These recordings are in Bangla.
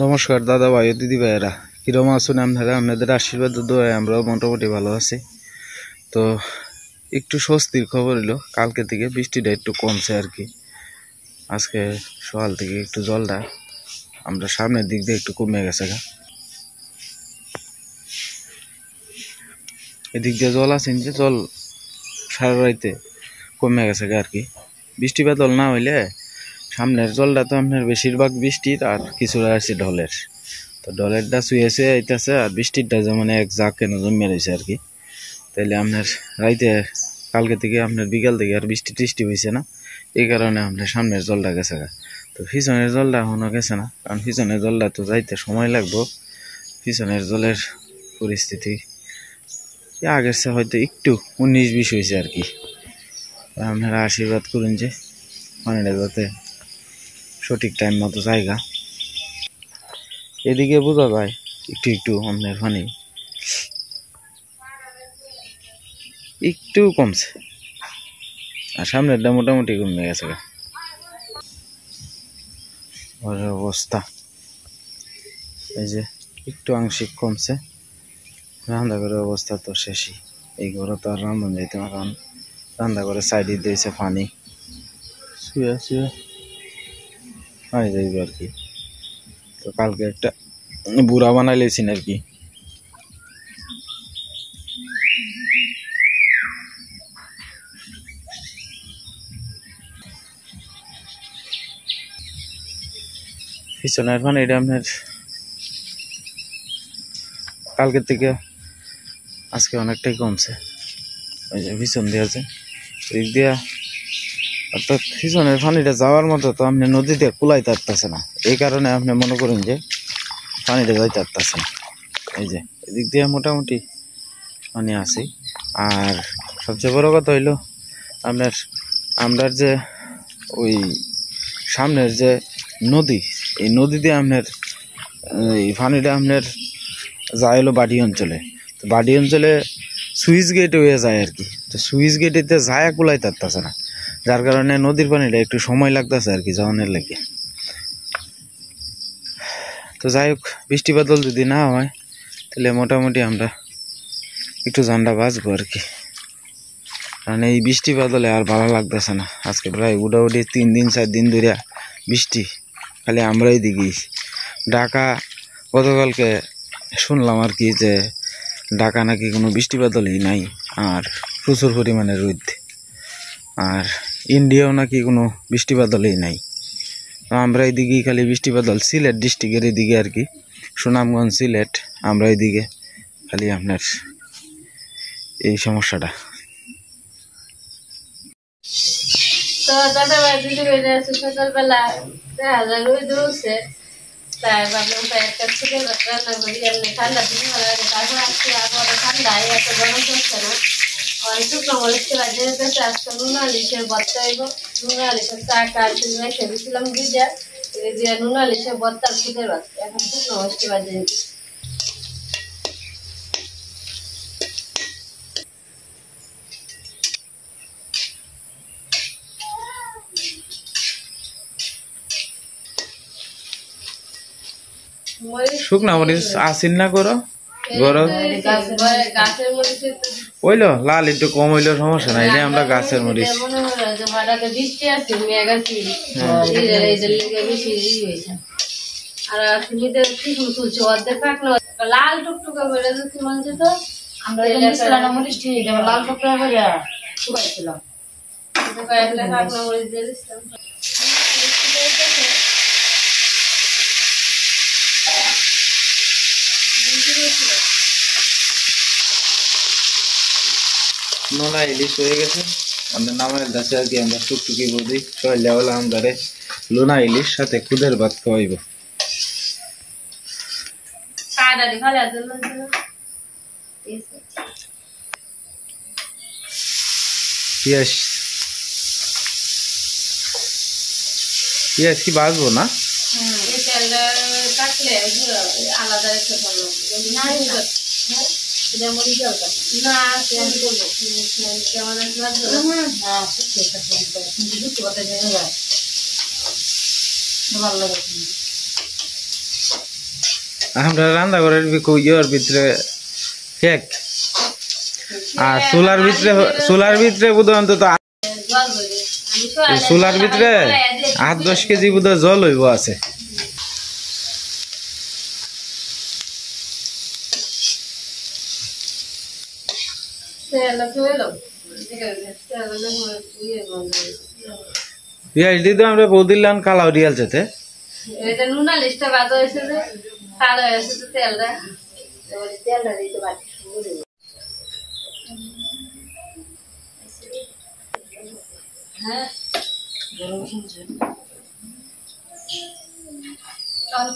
নমস্কার দাদা ভাই ও দিদি ভাইয়েরা, কিরম আছেন আপনারা? আপনাদের আশীর্বাদ দোয়ায় আমরাও মোটামুটি ভালো আছি। তো একটু স্বস্তির খবর হলো, কালকে থেকে বৃষ্টিটা একটু কমছে আর কি। আজকে সকাল থেকে একটু জলটা আমরা সামনের দিক দিয়ে একটু কমে গেছে। এদিক দিয়ে জল আছে, যে জল সারা রাইতে কমে গেছে আর কি। বৃষ্টি বাদল না হইলে সামনের জলটা তো আপনার বেশিরভাগ বৃষ্টির আর কিছুটা আছে ঢলের। তো ঢলেরটা শুয়েছে আইতেছে, আর বৃষ্টিরটা যেমন এক জাক কেন জমে রয়েছে আর কি। তাইলে আপনার রাইতে কালকে থেকে আপনার বিকাল থেকে আর বৃষ্টি টিষ্টি হয়েছে না, এই কারণে আপনার সামনের জলটা গেছে। তো পিছনের জলটা এখনও গেছে না, কারণ পিছনের জলটা তো যাইতে সময় লাগবো। পিছনের জলের পরিস্থিতি আগের চেয়ে হয়তো একটু 19-20 হয়েছে আর কি। আপনারা আশীর্বাদ করুন যে পানিটা যাতে সঠিক টাইম মতো জায়গা। এদিকে বোঝা যায় একটু একটু আপনার পানি একটু কমছে, আর সামনেরটা মোটামুটি কমে গেছে। অবস্থা এই যে একটু আংশিক কমছে। রান্না ঘরের অবস্থা তো শেষই। এই ঘরে তো আর রান্ধন যাইতে না, কারণ রান্না ঘরে সাইডে দিয়েছে পানি, শুয়ে শুয়ে পানি যাইবে আর কি। তো কালকে একটা বুড়া বানাই লেছেন আর কি। পিছনের পানি এটা আপনার কালকের থেকে আজকে অনেকটাই কমছে। ওই যে পিছন দিয়ে আছে দিক দিয়া, অর্থাৎ পিছনের পানিটা যাওয়ার মতো তো আপনি নদীতে কুলাইতে পারতেছে না, এই কারণে আপনি মনে করেন যে পানিটা যাইতে পারতেছে না। এই যে এদিক দিয়ে মোটামুটি পানি আছে। আর সবচেয়ে বড় কথা হইলো আপনার আমরা যে ওই সামনের যে নদী, এই নদী দিয়ে আপনার এই পানিটা আপনার যায় হলো বাড়ি অঞ্চলে। তো বাড়ি অঞ্চলে সুইচ গেট হয়ে যায় আর কি। তো সুইচ গেটেতে যায় কুলাইতে পারতেছে না, যার কারণে নদীর পানিটা একটু সময় লাগতেছে আর কি যাওয়ানোর লাগে। তো যাই হোক, বৃষ্টি বাদল যদি না হয় তাহলে মোটামুটি আমরা একটু জানটা বাঁচবো আর কি। কারণ এই বৃষ্টি বাদলে আর ভালো লাগতেছে না। আজকে প্রায় উঠাউঠি 3-4 দিন ধরে বৃষ্টি, খালি আমরাই দিকে। ঢাকা গতকালকে শুনলাম আর কি যে ঢাকা নাকি কোনো বৃষ্টি বাদলই নাই, আর প্রচুর পরিমাণে রোদ। আর ইন্ডিয়াও নাকি কোনো বৃষ্টি বাদলই নাই। তো আমরা এইদিকেই খালি বৃষ্টি বাদল, সিলেট ডিস্ট্রিক্টের এদিকে আর কি, সুনামগঞ্জ সিলেট, আমরা এইদিকে খালি আপনার এই সমস্যাটা। তো দাদা ভাই দিদি বেড়ে আছে সকালবেলা দেখা যায় রোদ উঠছে, তাই ভাবলাম একটা চিকেন রান্না করি। এমনি ঠান্ডা দিন ভালো লাগে, তারপর আজকে আবার ঠান্ডা এত গরম করছে না। আর শুকনো মরিচকে বাজিয়ে দিতেছে। আজকে নুন আলিশের ভর্তা হইব। নুন আলিশের চাটা রেখে দিয়েছিলাম ভিজা, দিয়ে নুন আলিশের ভর্তা খুঁজে রাখছি। এখন শুকনো মরিচকে বাজিয়ে দিচ্ছি। শুকনা মরিচ আসিন না করো গরম হইলো, লাল একটু কম হইলো সমস্যা নাই, আমরা গাছের মরিচ। লাল টুকটুকা করে তো আমরা লাল টুকরা করে শুকাইছিলাম। নোনা ইলিশ হয়ে গেছে আমাদের নামের কাছে আর কি। আমরা টুকটুকি বুঝি সবাই হলো আমাদের লোনা ইলিশ সাথে খুদের ভাত খাওয়াইব। পিঁয়াজ পিঁয়াজ কি বাজবো না? আলাদা ভালো লাগে। আমরা রান্না ঘরের ইয়ের ভিতরে কেক আর চুলার ভিতরে বোধ অন্তত চুলার ভিতরে 8-10 কেজি বোধ জল হইব আছে। পিএইচডি তো আমরা বৌদির লান কালাও রিয়াল যেতে এটা নুনা লিস্টটা বাজা হয়েছে যে কালো হয়েছে তো তেলটা দিতে পারছি হ্যাঁ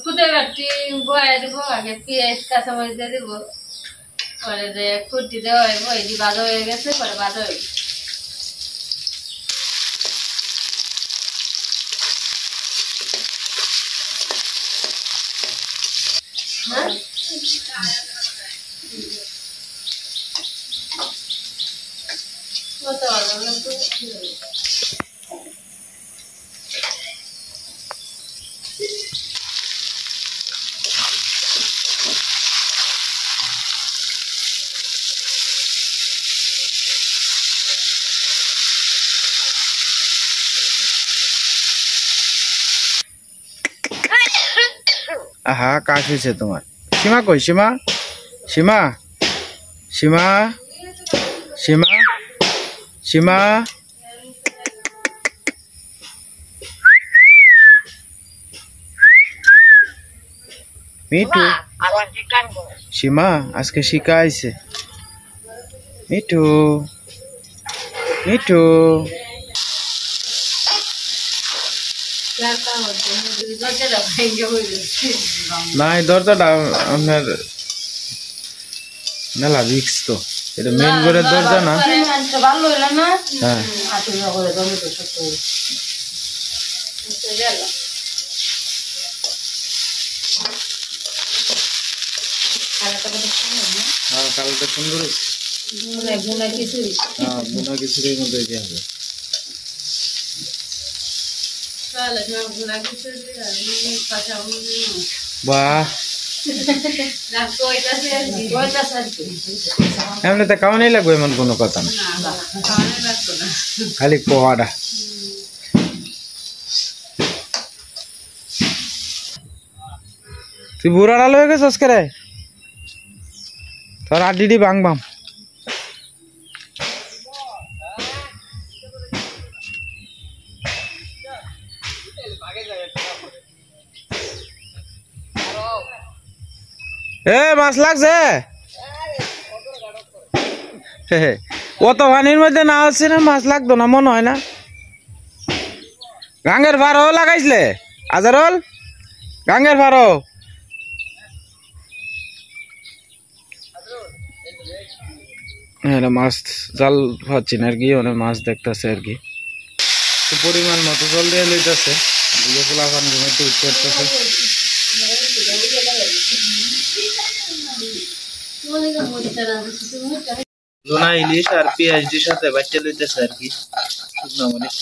খুদে বাটি বয়া দিব আগে পেঁয়াজ কাঁচামরিচ দিয়ে দিব পরে যে খুঁটি দেওয়া হইব এটি বাজা হয়ে গেছে পরে বাজা হইব আহা কাশ হয়েছে তোমার। সীমা কই? সীমা সীমা সীমা সীমা সীমা মিঠু সীমা আজকে শিকা আইছে। মিঠু মিঠু নাই দরজাটা আপনার মেলা রিক্স তো, এটা মেন ঘরের দরজা না। হ্যাঁ কালকে সুন্দর বোনা খিচুড়ির মধ্যে দিয়ে হবে। বাহ এমনিতে খাওয়ানোই লাগবে এমন কোনো কথা না, খালি পোহাটা। তুই বুড়া ডাল হয়ে গেছিস রে, তোর আড্ডি বাং বাম। এ মাছ লাগছে অত পানির মধ্যে না হচ্ছে না, মাছ লাগতো না মনে হয় না। গাঙ্গের ফারও লাগাইছিলে আজারল, গাঙ্গের ফারও মাছ জাল পাচ্ছি না আর কি, অনেক মাছ দেখতেছে আর কি। পরিমাণ মতো জল দিয়ে লইতেছে, দুটো পোলাপান ঘুমাইতে উঠতে উঠতেছে। লোনা ইলিশ আর পিএইচডির সাথে বাচ্চা লইতেছে আর কি, শুকনো মরিচ।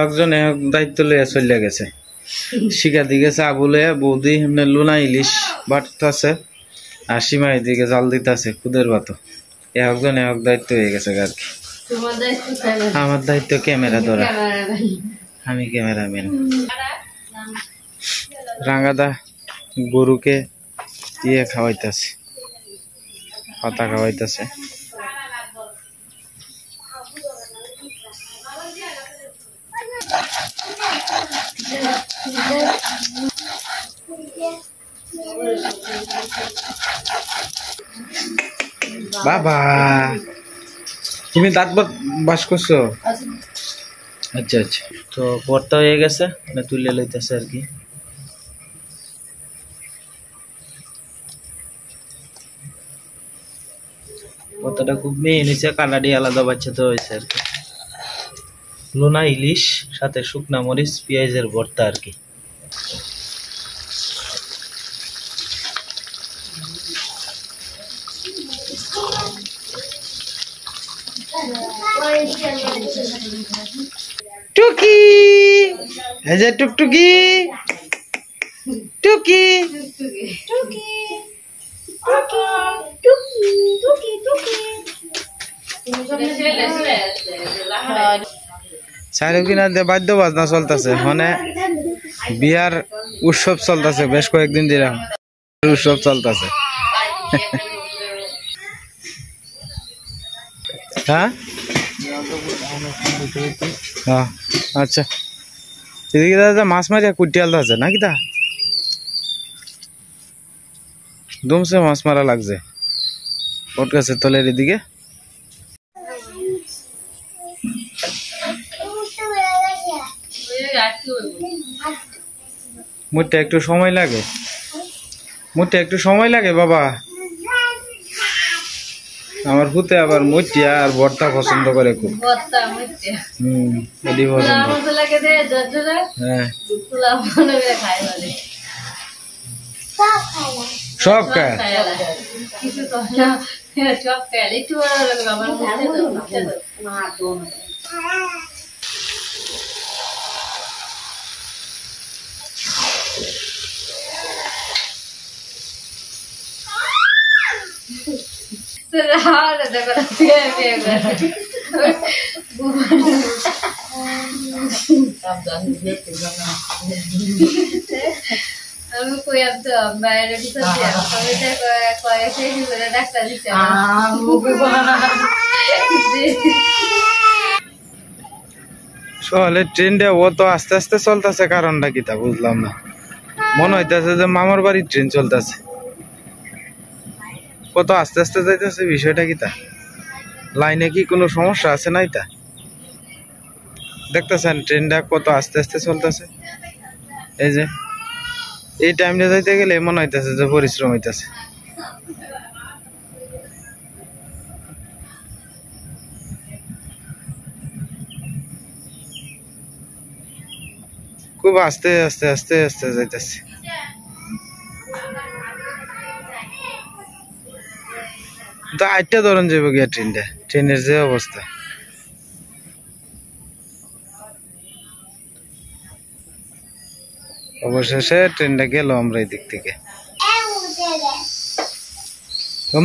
একজন এক দায়িত্ব লইয়া চলিয়া গেছে, শিখা দিকে আবুলে বৌদি এমনি লোনা ইলিশ বাটতেছে আর সীমা এদিকে জাল দিতেছে খুদের ভাতো। একজন এক দায়িত্ব হয়ে গেছে আর কি। আমার দায়িত্ব ক্যামেরা ধরা, আমি ক্যামেরাম্যান। রাঙ্গাদা গরুকে ইয়ে খাওয়াইতেছে, পাতা খাওয়াইতেছে। বাবা তুমি দাঁত বাস করছো? আচ্ছা আচ্ছা, তো ভর্তা হয়ে গেছে, তুলে লইতেছে আর কি। ভর্তাটা খুব মেয়ে নিচে কালাডি আলাদা বাচ্চা তো হয়েছে আর কি। লোনা ইলিশ সাথে শুকনা মরিচ পেঁয়াজের ভর্তা আর কি। টুকি, এই যে টুকটুকি, টুকি চারিদিন বাদ্য বাজনা চলতেছে, মানে বিয়ার উৎসব চলতেছে বেশ কয়েকদিন দিলাম, উৎসব চলতেছে। হ্যাঁ আচ্ছা, এদিকে দাদা মাছ মারিয়া কুটিয়াল আছে নাকি? তা দুমসে মাছ মারা লাগছে ওর কাছে তলের এদিকে। মুটটা একটু সময় লাগে, মুটটা একটু সময় লাগে বাবা। আমার হুতে আবার মুটিয়া আর ভর্তা পছন্দ করে খুব। এটি পছন্দ। হ্যাঁ সব খায়। আমি কইয়াম তো বাইরে ভিতর ডাক্তার দিচ্ছে। সকালে ট্রেনটা ও তো আস্তে আস্তে চলতেছে, কারণটা কি তা বুঝলাম না। মনে হইতেছে যে মামার বাড়ির ট্রেন চলতেছে, কত আস্তে আস্তে যাইতেছে। বিষয়টা কি তা, লাইনে কি কোনো সমস্যা আছে নাই? তা দেখতেছেন ট্রেনটা কত আস্তে আস্তে চলতেছে। এই যে এই টাইমটা যাইতে গেলে মনে হইতেছে যে পরিশ্রম হইতেছে। খুব আস্তে আস্তে আস্তে আস্তে যাইতেছে। তো 8টা ধরন যাবো গিয়া ট্রেনটা, ট্রেনের যে অবস্থা। অবশেষে ট্রেনটা গেল আমরা এই দিক থেকে।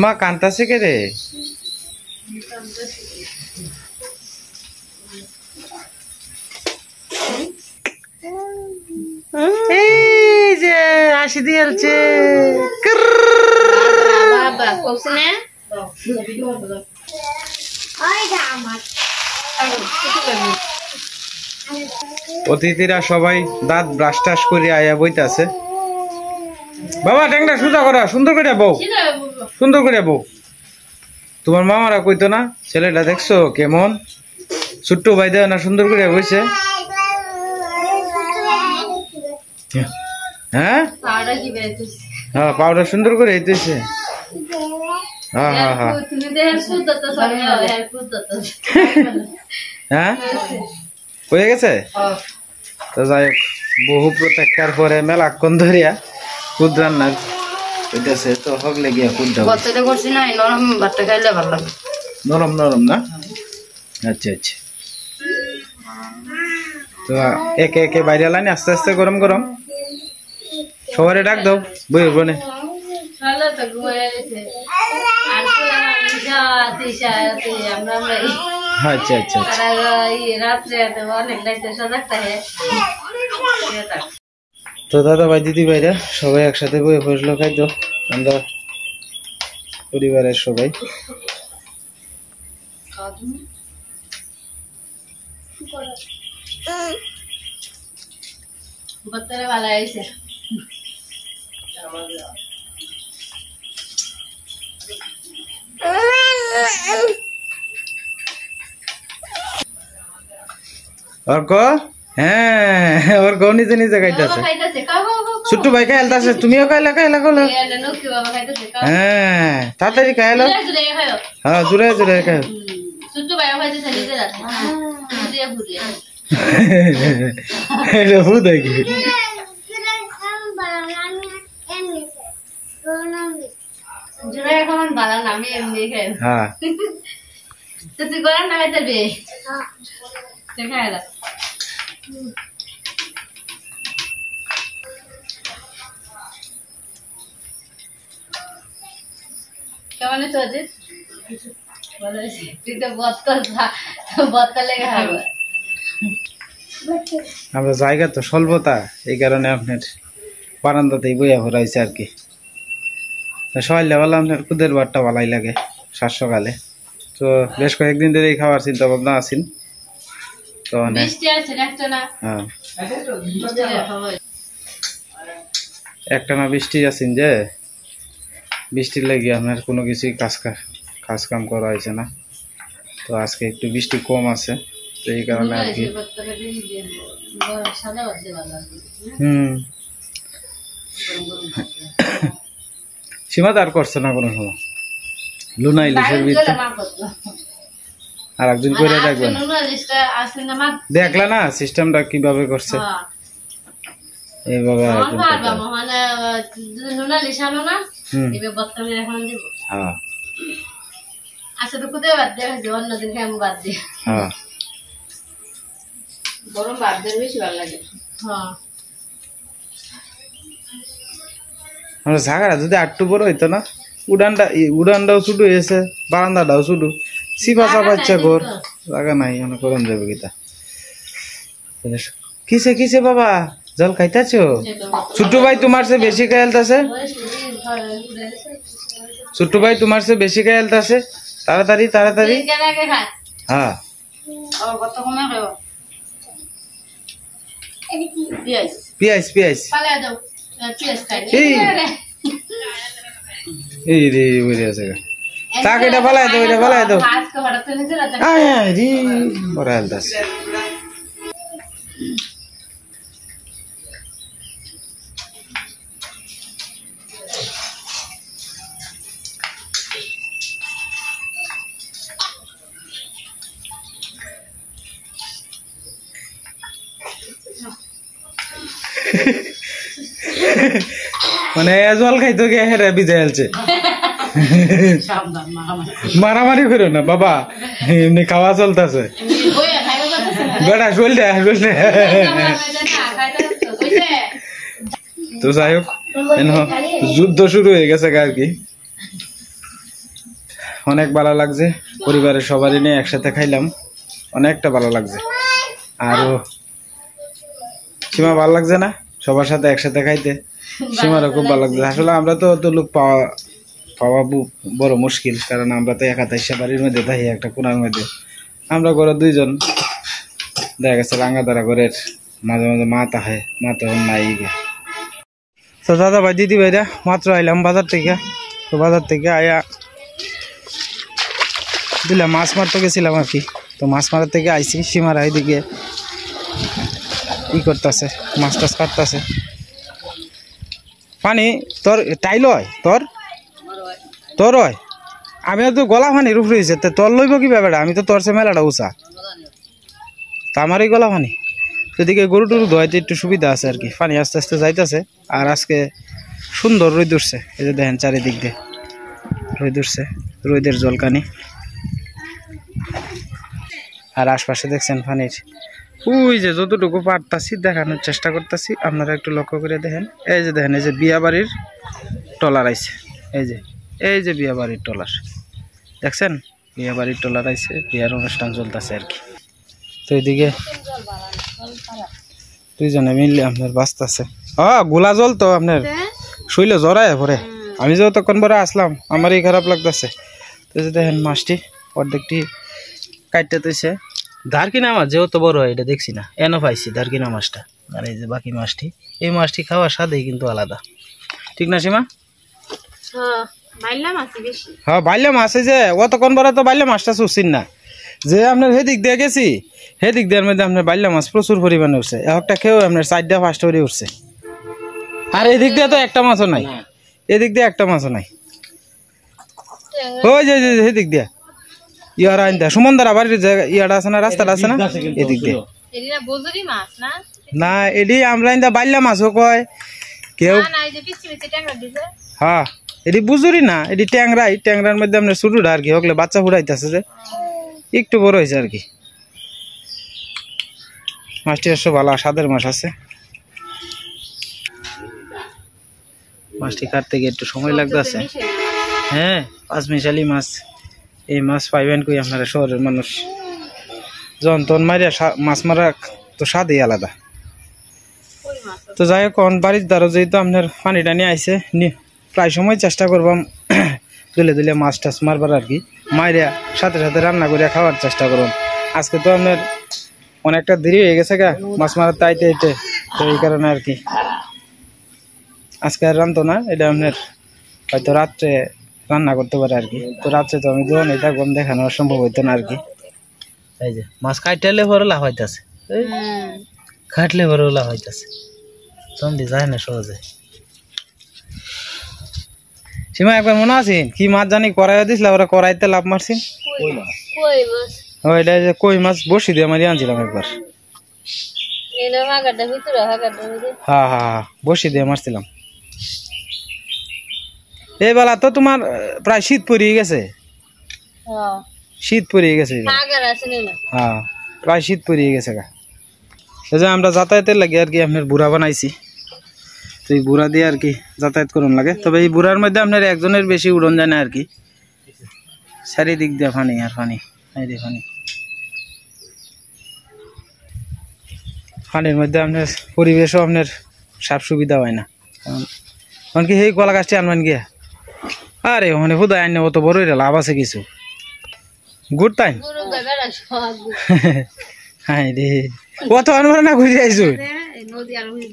মা কান্তাছে কে রে? এই যে আসি দিয়েছে অতিথিরা সবাই দাঁত ব্রাশ টাশ করে আয়া বইতাছে। বাবা ট্যাংটা সোজা করা, সুন্দর করে বউ, সুন্দর করে বউ। তোমার মামারা কইতো না ছেলেটা দেখছো কেমন ছোট্ট ভাই দেয় না, সুন্দর করে বইছে। হ্যাঁ হ্যাঁ পাউডার সুন্দর করে হইতেছে। হ্যাঁ হ্যাঁ হ্যাঁ হ্যাঁ হয়ে গেছে। তো যাই হোক, বহু প্রত্যাখ্যার পরে মেলাক্ষণ ধরিয়া খুদ রান্না হইতেছে। তো হগলে গিয়া খুদ করছি না, নরম ভাতটা খাইলে ভালো লাগে। নরম নরম না? আচ্ছা আচ্ছা। তো একে একে বাইরে লাইনে আস্তে আস্তে গরম গরম সবারে ডাক দাও বই বনে। আচ্ছা আচ্ছা। তো দাদা ভাই দিদি ভাইরা সবাই একসাথে বই বসলো খাইতো। আমরা পরিবারের সবাই বত্তরে ভালো হয়েছে অর্ক হ্যাঁ অর্ক নিজে নিজে খাইতেছে খাইতেছে খাও খাও খাও ছোট্ট ভাই খাইলতাছে তুমিও খাইলা খাইলা খাইলা নকি বাবা খাইতেছে খাও হ্যাঁ তাড়াতাড়ি খাইলো জুড়ে খাও হ্যাঁ জুড়ে জুড়ে খাই ছোট্ট ভাই খাইতেছে নিজে রাতে বুঝিয়ে বুঝিয়ে এটা ভূত দেখি জুড়ে এখন ভালো না আমি এমনি খাই হ্যাঁ তো তুই গরম না খাইতে বে খাই না কেমন আছো অজিত ভালো আছি তুই তো বত্তা লেগে হবে আমরা জায়গা তো স্বল্পতা এই কারণে আপনার বারান্দাতেই বইয়া ভরাইছে আর কি সবাই লেবেলা আপনার কুদের বারটা ভালাই লাগে সাত সকালে তো বেশ কয়েকদিন ধরে খাওয়ার চিন্তা ভাবনা আছেন তো বৃষ্টি আছে একটা না হ্যাঁ একটানা বৃষ্টি আছেন যে বৃষ্টির লেগে আপনার কোনো কিছুই কাজ কাম করা হয়েছে না তো আজকে একটু বৃষ্টি কম আছে তো এই কারণে আর কি সীমা তো আর করছে না কোনো সময় লুনা ইলিশের ভিতরে আর একদিন করে দেখবেন দেখলা না সিস্টেমটা কিভাবে করছে এইভাবে হ্যাঁ আচ্ছা তো কোথায় বাদ দিয়ে অন্যদিন আমি বাদ দিই হ্যাঁ গরম বাদ দিয়ে বেশি ভালো লাগে হ্যাঁ আমরা জায়গাটা যদি আটটু বড় হইতো না উড়ানটাও ছুটু হয়েছে বারান্দাটাও ছুটু সিপা চাপাচ্ছে ঘর জায়গা নাই অনেক করন যাবে গীতা কিসে কিসে বাবা জল খাইতেছো ছোট্ট ভাই তোমার সে বেশি খাইলতাছে ছোট্ট ভাই তোমার সে বেশি খাইলতাছে তাড়াতাড়ি তাড়াতাড়ি হ্যাঁ পিয়াজ পিয়াজ এই রে ওই আছে তাকে এটা ফালাই দাও এটা ফালাই দাও আয় রে বড় হেলতাছে মানে জল খাইতো গে হেরে বিজয় আলছে মারামারি করো না বাবা এমনি খাওয়া চলতেছে বেড়া চলতে চলতে তো যাই হোক যুদ্ধ শুরু হয়ে গেছে আর কি অনেক ভালো লাগছে পরিবারের সবারই নিয়ে একসাথে খাইলাম অনেকটা ভালো লাগছে আরো সীমা ভালো লাগছে না সবার সাথে একসাথে খাইতে সীমারও খুব ভালো লাগছে আসলে আমরা তো অত লোক পাওয়া বড় মুশকিল কারণ আমরা তো একা থাকি বাড়ির মধ্যে থাকি একটা কোনার মধ্যে আমরা ঘরে দুইজন দেখা গেছে রাঙ্গাদারা ঘরের মাঝে মাঝে মা তাহে মা তখন নাই গে তো দাদা ভাই দিদি ভাইরা মাত্র আইলাম বাজার থেকে তো বাজার থেকে আয়া দিলাম মাছ মারতে গেছিলাম আর কি তো মাছ মারার থেকে আইছি সীমারা এইদিকে ই করতেছে মাছ টাছ কাটতেছে পানি তোর টাইল হয় তোর হয় আমি তো গলা পানি রূপ রয়েছে তোর লইব কি ব্যাপারটা আমি তো তোর সে মেলাটা উষা তা আমার এই গলা পানি সেদিকে গরু টরু ধোয়াইতে একটু সুবিধা আছে আর কি পানি আস্তে আস্তে যাইতেছে আর আজকে সুন্দর রোদ উঠছে এই যে দেখেন চারিদিক দিয়ে রোদ উঠছে রোদের জলকানি আর আশপাশে দেখছেন পানির ওই যে যতটুকু পারতাছি দেখানোর চেষ্টা করতেছি আপনারা একটু লক্ষ্য করে দেখেন এই যে দেখেন এই যে বিয়া বাড়ির টলার আইছে এই যে বিয়া বাড়ির টলার দেখছেন বিয়া বাড়ির টলার আইছে বিয়ার অনুষ্ঠান চলতেছে আর কি তো এইদিকে দুইজনে মিললে আপনার বাঁচতেছে গোলা জল তো আপনার শুইলে জড়ায় পরে আমি যতক্ষণ পরে আসলাম আমারই খারাপ লাগতেছে। তো যে দেখেন মাছটি অর্ধেকটি কাটতে তৈছে। ধারকিনা মাছ যেহেতু বড় হয় এটা দেখছি না, এনে পাইছি ধারকিনা মাছটা। আর এই যে বাকি মাছটি, এই মাছটি খাওয়ার স্বাদেই কিন্তু আলাদা, ঠিক না সীমা? হ্যাঁ বাইলে মাছ, এই যে অতক্ষণ পরে তো বাইলে মাছটা চুষছেন না, যে আপনার হেদিক দিয়ে গেছি হেদিক দেওয়ার মধ্যে আপনার বাইলে মাছ প্রচুর পরিমাণে উঠছে। একটা খেয়েও আপনার 4টা 5টা করে উঠছে। আর এদিক দিয়ে তো একটা মাছও নাই, এদিক দিয়ে একটা মাছও নাই। ওই যে এদিক দিয়ে ইয়ারা আনতে সুমনদার বাড়ির ইয়াটা আছে না, রাস্তাটা আছে না, এদিক দিয়ে না এডি আমরা ইন্দা বাইলা মাছও কয় কেউ। হ্যাঁ এটি বুঝুরি না, এটি ট্যাংরাই, ট্যাংরার মধ্যে আপনার ছোটটা আর কি হকলে বাচ্চা ফুটাইতেছে, যে একটু বড় হয়েছে আর কি। মাছটি অবশ্য ভালো স্বাদের মাছ আছে। মাছটি কাটতে গিয়ে একটু সময় লাগতেছে। হ্যাঁ 5 মিশালি মাছ, এই মাছ পাইবেন কই আপনারা শহরের মানুষ? যখন তখন মারিয়া মাছ মারা তো স্বাদই আলাদা। তো যাই হোক বাড়ির দ্বারা যেহেতু আপনার পানি টানি আইসে, প্রায় সময় চেষ্টা করবাম দুলে দুলে মাছ টাছ মারবার আর কি, মারিয়া সাথে সাথে রান্না করিয়া খাওয়ার চেষ্টা করবাম। আজকে তো আপনার অনেকটা দেরি হয়ে গেছে গা মাছ মারাতে আইতে আইতে, তো এই কারণে আর কি আজকে আর রান্ধতো না। এটা আপনার হয়তো রাত্রে রান্না করতে পারে আর কি। তো রাত্রে তো আমি যখন এটা গম দেখানো সম্ভব হইতো না আর কি। এই যে মাছ কাটলে বড় লাভ হইতাছে, কাটলে বড় লাভ হইতাছে, চন্দি যায় না সহজে। সীমা একবার মনে আছেন কি মাছ জানি করাই দিছিল, ওরা করাইতে লাভ মারছেন? ওইটা যে কই মাছ বসি দিয়ে মারি আনছিলাম একবার। হ্যাঁ হ্যাঁ বসি দিয়ে মারছিলাম। এই বেলা তো তোমার প্রায় শীত পড়িয়ে গেছে, শীত পড়িয়ে গেছে। হ্যাঁ প্রায় শীত পড়িয়ে গেছে গা। এই যে আমরা যাতায়াতের লাগে আর কি আপনার বুড়া বানাইছি, তো এই বুড়া দিয়ে আর কি যাতায়াত করুন লাগে। তবে এই বুড়ার মধ্যে আপনার একজনের বেশি উড়ন যায় না আর কি, চারিদিক দিয়ে ফানি আর ফানি, এই ফানি। ফানির মধ্যে আপনার পরিবেশও আপনার সাপ সুবিধা হয় না, কারণ কি সেই কলা গাছটি আনবেন গিয়া, আরে ওখানে হুদায় আনলে অত বড় লাভ আছে কিছু গুড় তাই। হ্যাঁ রে কত আনবার না ঘুরে আইসো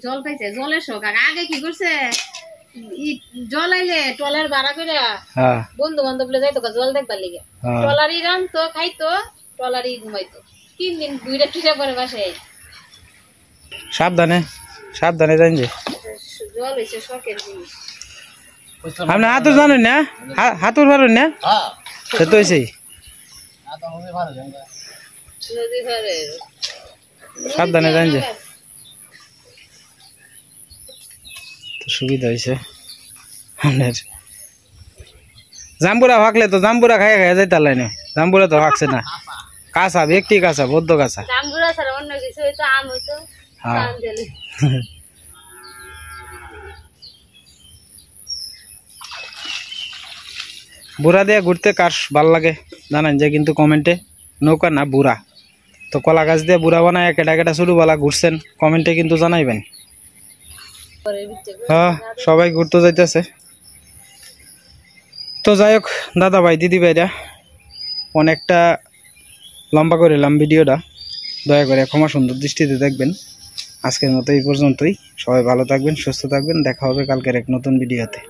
জল পাইছে, জলের শখ। আগে কি করছে জল আইলে টলার ভাড়া করে বন্ধু বান্ধব যাইতো জল দেখবার লিগে, টলারই রানতো খাইতো, টলারই ঘুমাইতো। 3 দিন 2টা টুটা করে বাসায়। সাবধানে সাবধানে জান যে জল হইছে শখের জিনিস। আপনি হাতুর জানেন না? হাতুর পারেন না? সে তো হয়েছেই সাবধানে জান যে সুবিধা হয়েছে আপনার। জাম্বুরা ফাঁকলে তো জাম্বুরা খাইয়া খাইয়া যাইতে পারলাই না, জাম্বুরা তো ফাঁকছে না, কাঁচা ব্যক্তি কাঁচা বদ্ধ কাঁচা। হ্যাঁ বুড়া দিয়ে ঘুরতে কার ভাল লাগে জানান যে কিন্তু কমেন্টে, নৌকা না বুড়া। তো কলা গাছ দিয়ে বুড়া বানায় কেটা কেটা ছোটবেলা ঘুরছেন কমেন্টে কিন্তু জানাইবেন। হ্যাঁ সবাই ঘুরতে যাইতেছে। তো যাই হোক দাদা ভাই দিদি ভাইরা অনেকটা লম্বা করিলাম ভিডিওটা, দয়া করে ক্ষমা সুন্দর দৃষ্টিতে দেখবেন। আজকের মতো এই পর্যন্তই, সবাই ভালো থাকবেন, সুস্থ থাকবেন, দেখা হবে কালকের এক নতুন ভিডিওতে।